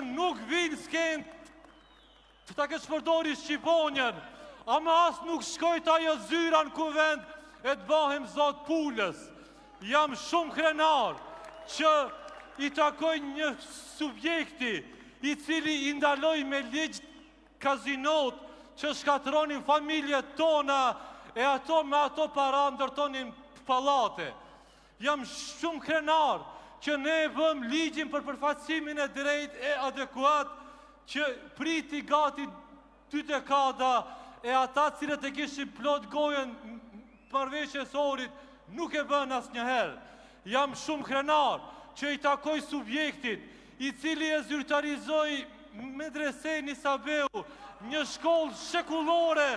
që nuk vinë s'ken të ta kesh përdori Shqiponjen, ama as nuk shkojt ajo zyra në kuvend e të bëhem zot Pulës. Jam shumë krenar që i takoj një subjekti i cili i ndaloj me ligj kazinot që shkatronin familjet tona e ato me ato para ndërtonin pallate. Jam shumë krenar që ne vëm ligjin për përfaqësimin e drejt e adekuat që priti gati 2 dekada e ata cilët e kishin plot gojen marrëveshjes Ohrit nuk e bën asnjëherë. Jam shumë krenar që i takoj subjektit i cili e zyrtarizoi medresen Isabeu, një shkollë shekullore,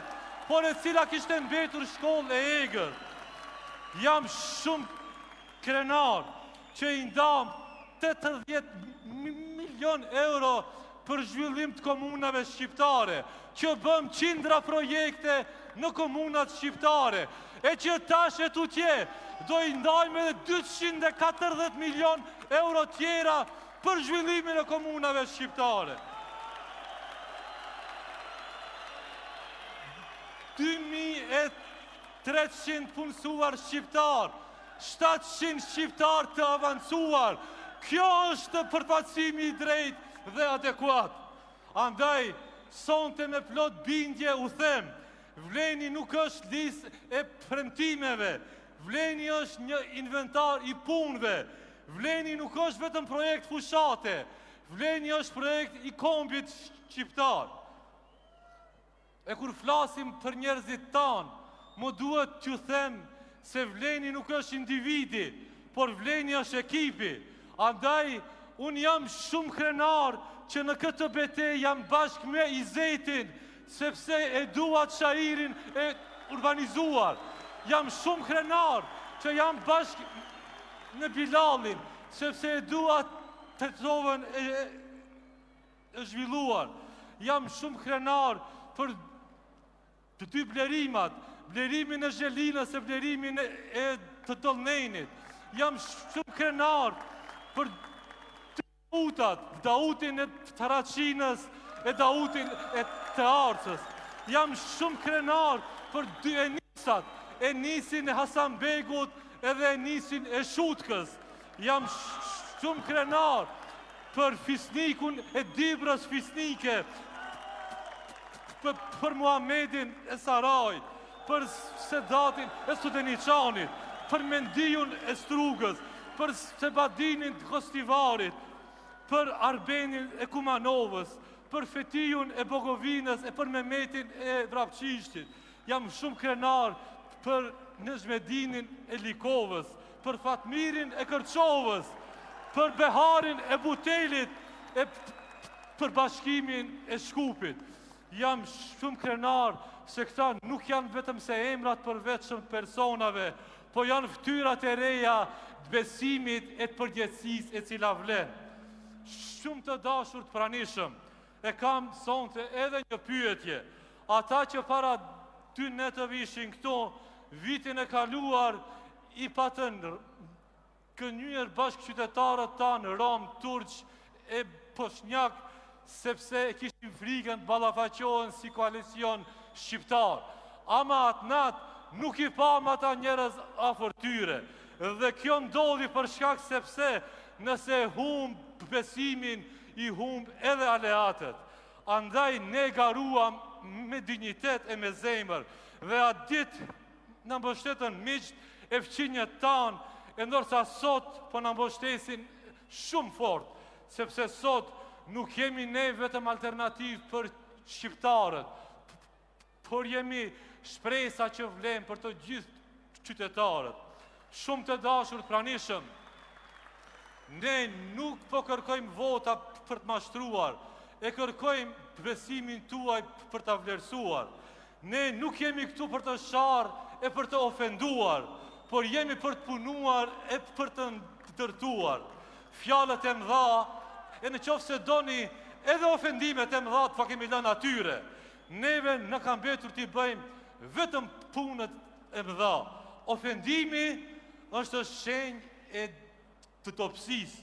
por e cila kishte mbetur shkollë e egër. Jam shumë krenar që i ndam 80 milion euro për zhvillim të komunave shqiptare, që bëm qindra projekte në komunat shqiptare, e që tash e tutje do i ndajmë edhe 240 milion euro tjera për zhvillimin e komunave shqiptare. 2300 punësuar shqiptar, 700 shqiptar të avancuar. Kjo është përfaqësimi i drejtë dhe adekuat. Andaj, sonte me plot bindje u them, vleni nuk është listë e premtimeve, vleni është një inventar i punëve, vleni nuk është vetëm projekt fushate, vleni është projekt i kombit shqiptar. E kur flasim për njerëzit tanë, më duhet t'ju them se vleni nuk është individi, por vleni është ekipi. Andaj, unë jam shumë krenar që në këtë betejë jam bashkë me Izetin, sepse e dua shairin e urbanizuar. Jam shumë krenar që jam bashkë në Bilalin, sepse e dua Tetovën e zhvilluar. Jam shumë krenar për të 2 blerimat, blerimin e Zhelinës e blerimin e të Dollnenit. Jam shumë krenar për Dautat, Dautin e Taraqinës e Dautin e të Arcës. Jam shumë krenar për 2 Enisat, Enisin e Hasanbegut edhe Enisin e Shutkës. Jam shumë krenar për Fisnikun e Dibrës Fisnike, për Muhamedin e Sarajt, për Sedatin e Studeniçanit, për Mendijun e Strugës, për Sebadinin të Kostivarit, për Arbenin e Kumanovës, për Fetijun e Bogovinës e për Mehmetin e Vrapçishtit. Jam shumë krenar për Nezmedinin e Likovës, për Fatmirin e Kërçovës, për Beharin e Butelit e për Bashkimin e Shkupit. Jam shumë krenar se këta nuk janë vetëm se emrat përveçëm personave, po janë ftyrat e reja të besimit e të përgjegjësisë e cila vlen. Shumë të dashur të pranishëm, e kam sonte edhe një pyetje. Ata që para 2 netëve ishin këto, vitin e kaluar i patën kënjyer bashkë qytetarët tanë, rom, turq e poshnjak, sepse e kishin frikën të ballafaqohen si koalicion shqiptar. Ama atë natë nuk i pam ata njerëz afër tyre. Dhe kjo ndodhi për shkak sepse nëse humb besimin, i humb edhe aleatët. Andaj ne garuam me dignitet e me zemër. Dhe atë ditë në mbështetën miqt e fqinjët tanë, e ndërsa sot po në mbështesin shumë fort, sepse sot nuk jemi ne vetëm alternativ për shqiptarët, por jemi shpresa që vlen për të gjithë qytetarët. Shumë të dashur të pranishëm, ne nuk po kërkojmë vota për të mashtruar, e kërkojmë besimin tuaj për të vlerësuar. Ne nuk jemi këtu për të sharë e për të ofenduar, por jemi për të punuar e për të ndërtuar. Fjalët e mëdha, e në qoftë se doni edhe ofendimet e mëdha të kemi lënë atyre. Neve në kam betur t'i bëjmë vetëm punët e mëdha. Ofendimi është shenjë e të topsisë,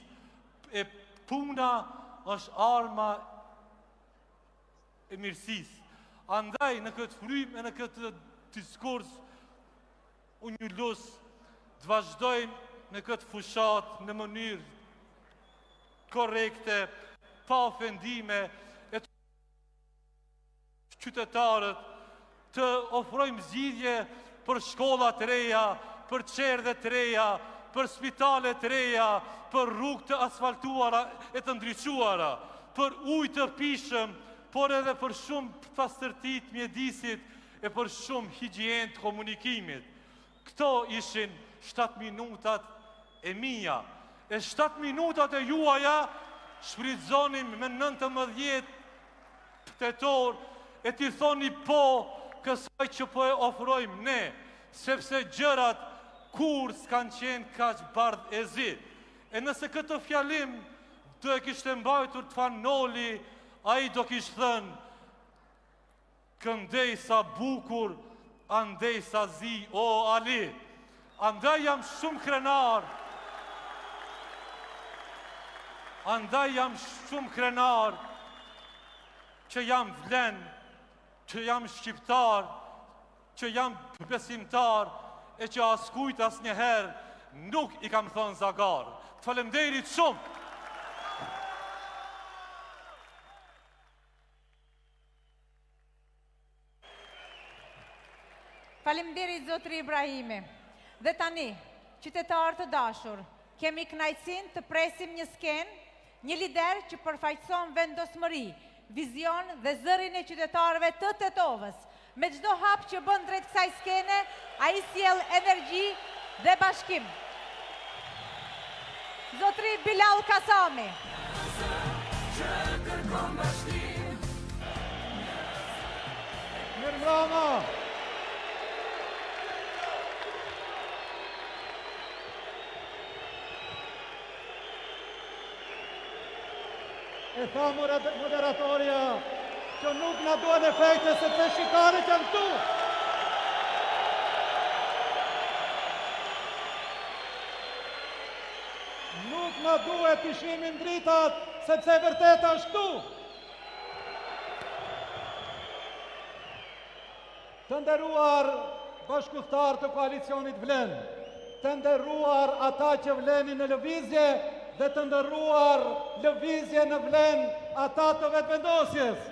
e puna është arma e mirësisë. Andaj në këtë frymë e në këtë diskurs, unë ju lusë të vazhdojmë në këtë fushat në mënyrë korrekte, pa ofendime, e të qytetarët, të ofrojmë zgjidhje për shkolla të reja, për qerdhe të reja, për spitale të reja, për rrugë të asfaltuara e të ndriçuara, për ujë të pishëm, por edhe për shumë pastërtit mjedisit e për shumë higjientë komunikimit. Këto ishin 7 minutat e mia. E 7 minutat e juaja shfrytëzonim me 19 tetor e t'i thoni po kësaj që po e ofrojmë ne, sepse gjërat kur s'kan qenë kaq bardh e zi. E nëse këtë fjalim do e kishte mbajtur të Fanoli, a i do kishtë thënë, këndej sa bukur, andej sa zi, o Ali. Andaj jam shumë krenar, që jam vlen, që jam shqiptar, që jam besimtar, e që askujt as njëherë nuk i kam thënë zagar. Faleminderit shumë. Faleminderit zotri Ibrahimi. Dhe tani, qytetarë të dashur, kemi kënaqësinë të presim një skenë, një lider që përfaqëson vendosmëri, vizion dhe zërin e qytetarëve të Tetovës. Me çdo hap që bën drejt kësaj skene, ai sjell energji dhe bashkim. Zotri Bilal Kasami. Mirëmbrëma. E tha moderatorja që nuk na duhen efekte sepse shqiptarët janë këtu. Nuk na duhet të shimin dritat sepse vërteta është këtu. Të nderuar bashkëpunëtar të koalicionit Vlen, të nderuar ata që vlenin në lëvizje dhe të nderuar lëvizje në Vlen ata të vetëvendosjes.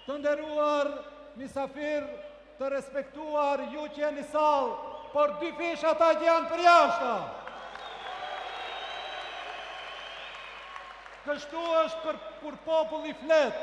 Të nderuar misafir, të respektuar ju që jeni sallë, por dy fish ata që janë përjashta. Kështu është kur populli flet.